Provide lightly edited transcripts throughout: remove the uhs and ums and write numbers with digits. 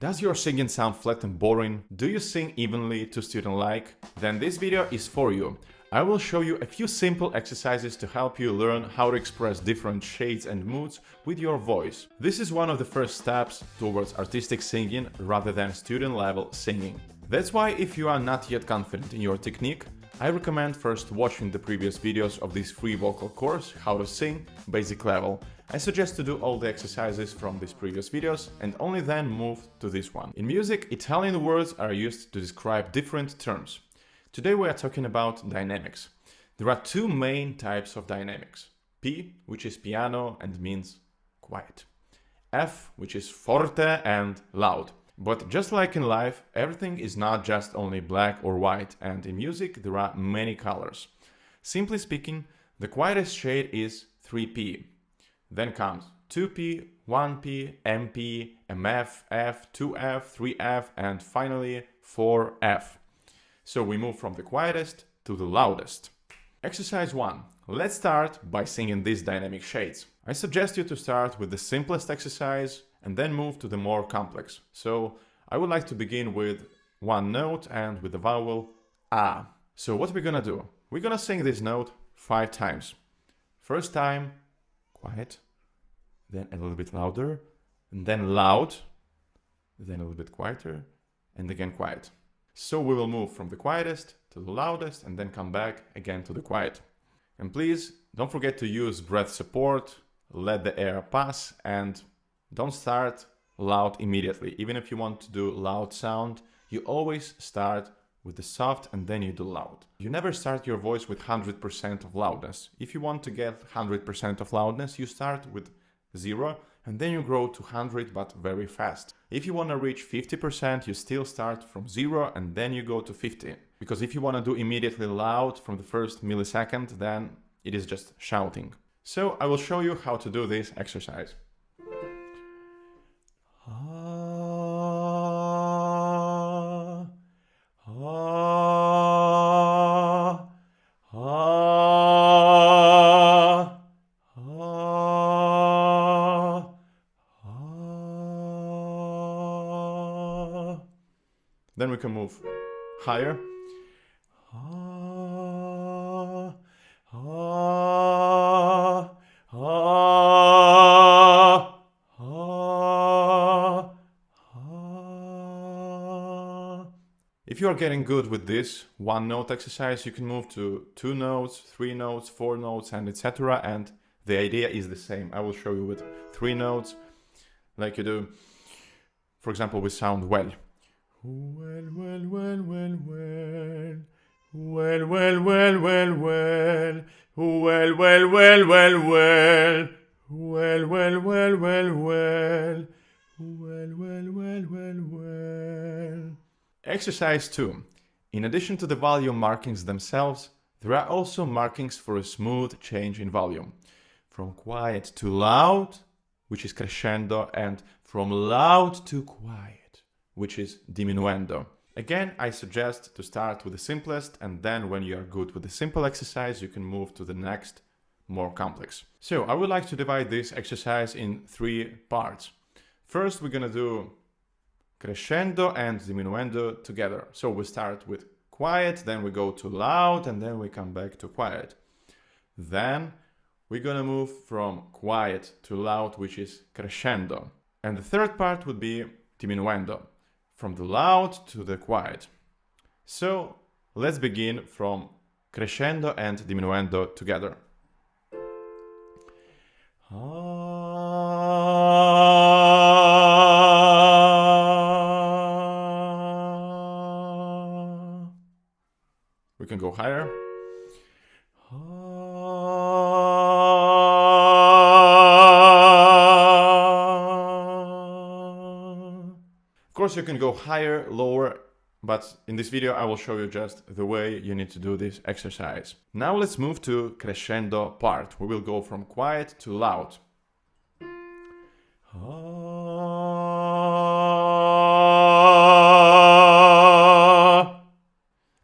Does your singing sound flat and boring? Do you sing evenly to student-like? Then this video is for you. I will show you a few simple exercises to help you learn how to express different shades and moods with your voice. This is one of the first steps towards artistic singing rather than student-level singing. That's why if you are not yet confident in your technique, I recommend first watching the previous videos of this free vocal course, How to Sing, Basic Level. I suggest to do all the exercises from these previous videos and only then move to this one. In music, Italian words are used to describe different terms. Today we are talking about dynamics. There are two main types of dynamics. P, which is piano and means quiet. F, which is forte and loud. But just like in life, everything is not just only black or white, and in music there are many colors. Simply speaking, the quietest shade is 3P. Then comes 2P, 1P, MP, MF, F, 2F, 3F, and finally 4F. So we move from the quietest to the loudest. Exercise 1. Let's start by singing these dynamic shades. I suggest you to start with the simplest exercise and then move to the more complex. So I would like to begin with one note and with the vowel A. So what we're gonna do? We're gonna sing this note 5 times. First time, quiet, then a little bit louder, and then loud, then a little bit quieter, and again quiet. So we will move from the quietest to the loudest and then come back again to the quiet. And please don't forget to use breath support, let the air pass, and don't start loud immediately. Even if you want to do loud sound, you always start with the soft and then you do loud. You never start your voice with 100% of loudness. If you want to get 100% of loudness, you start with 0 and then you grow to 100 but very fast. If you want to reach 50%, you still start from 0 and then you go to 50. Because if you want to do immediately loud from the first millisecond, then it is just shouting. So I will show you how to do this exercise. Then we can move higher. If you are getting good with this one note exercise, you can move to 2 notes, 3 notes, 4 notes, and etc. And the idea is the same. I will show you with 3 notes, like you do, for example, with sound well. Well, well, well, well, well. Well, well, well, well, well. Well, well, well, well, well. Well, well, well, well, well. Well, well, well, well, well. Exercise 2. In addition to the volume markings themselves, there are also markings for a smooth change in volume. From quiet to loud, which is crescendo, and from loud to quiet, which is diminuendo. Again, I suggest to start with the simplest, and then when you are good with the simple exercise, you can move to the next, more complex. So I would like to divide this exercise in 3 parts. First, we're gonna do crescendo and diminuendo together. So we start with quiet, then we go to loud, and then we come back to quiet. Then we're gonna move from quiet to loud, which is crescendo. And the third part would be diminuendo, from the loud to the quiet. So let's begin from crescendo and diminuendo together. We can go higher. Of course, you can go higher, lower, but in this video I will show you just the way you need to do this exercise. Now let's move to crescendo part. We will go from quiet to loud.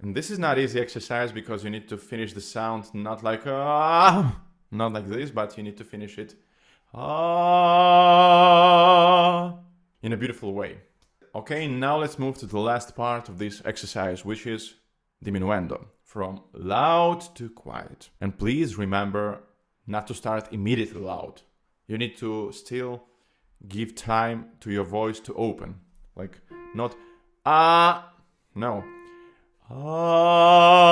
And this is not easy exercise because you need to finish the sound not like not like this, but you need to finish it in a beautiful way. Okay, now let's move to the last part of this exercise, which is diminuendo, from loud to quiet. And please remember not to start immediately loud. You need to still give time to your voice to open. Like, not ah, no. Ah.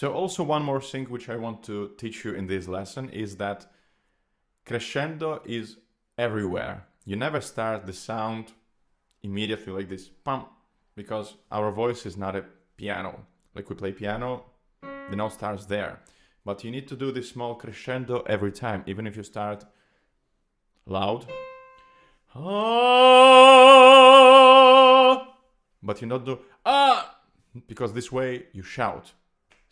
So also one more thing which I want to teach you in this lesson is that crescendo is everywhere. You never start the sound immediately like this, pam, because our voice is not a piano. Like we play piano, the note starts there. But you need to do this small crescendo every time, even if you start loud. But you not do ah, because this way you shout.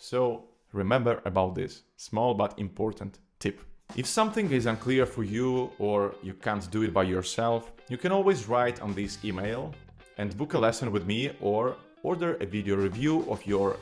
So remember about this small but important tip. If something is unclear for you or you can't do it by yourself, you can always write on this email and book a lesson with me or order a video review of your